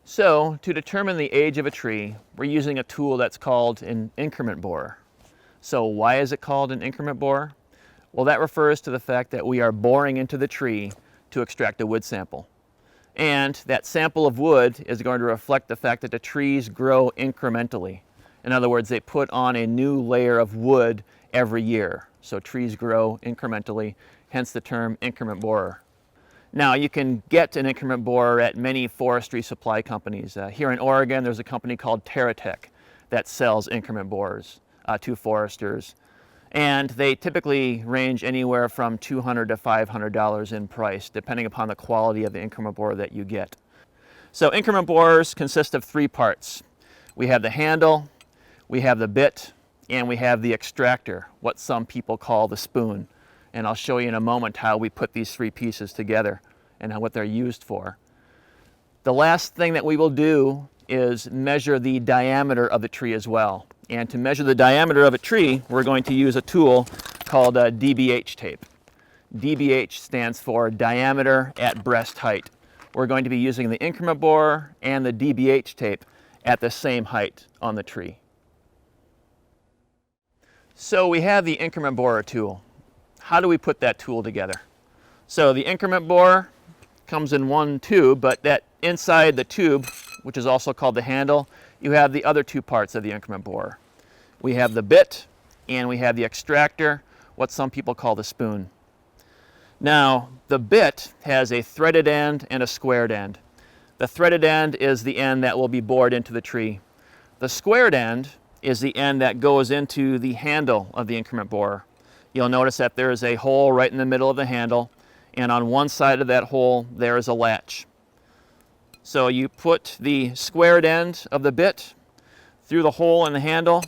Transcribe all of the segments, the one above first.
So, to determine the age of a tree, we're using a tool that's called an increment borer. So why is it called an increment borer? Well, that refers to the fact that we are boring into the tree to extract a wood sample. And that sample of wood is going to reflect the fact that the trees grow incrementally. In other words, they put on a new layer of wood every year. So trees grow incrementally, hence the term increment borer. Now, you can get an increment borer at many forestry supply companies. Here in Oregon, there's a company called TerraTech that sells increment borers to foresters. And they typically range anywhere from $200 to $500 in price, depending upon the quality of the increment borer that you get. So increment borers consist of three parts. We have the handle, we have the bit, and we have the extractor, what some people call the spoon. And I'll show you in a moment how we put these three pieces together and what they're used for. The last thing that we will do is measure the diameter of the tree as well. And to measure the diameter of a tree, we're going to use a tool called DBH tape. DBH stands for diameter at breast height. We're going to be using the increment borer and the DBH tape at the same height on the tree. So we have the increment borer tool. How do we put that tool together? So the increment borer comes in one tube, but that inside the tube, which is also called the handle, you have the other two parts of the increment borer. We have the bit and we have the extractor, what some people call the spoon. Now, the bit has a threaded end and a squared end. The threaded end is the end that will be bored into the tree. The squared end is the end that goes into the handle of the increment borer. You'll notice that there is a hole right in the middle of the handle, and on one side of that hole there is a latch. So you put the squared end of the bit through the hole in the handle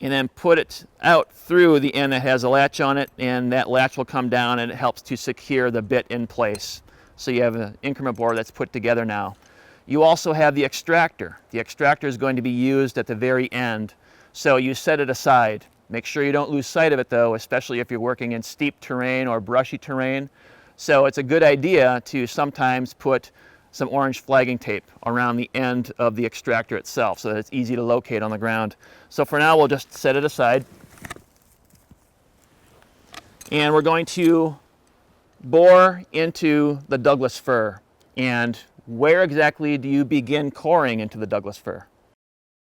and then put it out through the end that has a latch on it, and that latch will come down and it helps to secure the bit in place. So you have an increment borer that's put together now. You also have the extractor. The extractor is going to be used at the very end. So you set it aside. Make sure you don't lose sight of it though, especially if you're working in steep terrain or brushy terrain. So it's a good idea to sometimes put some orange flagging tape around the end of the extractor itself so that it's easy to locate on the ground. So for now, we'll just set it aside. And we're going to bore into the Douglas fir. And where exactly do you begin coring into the Douglas fir?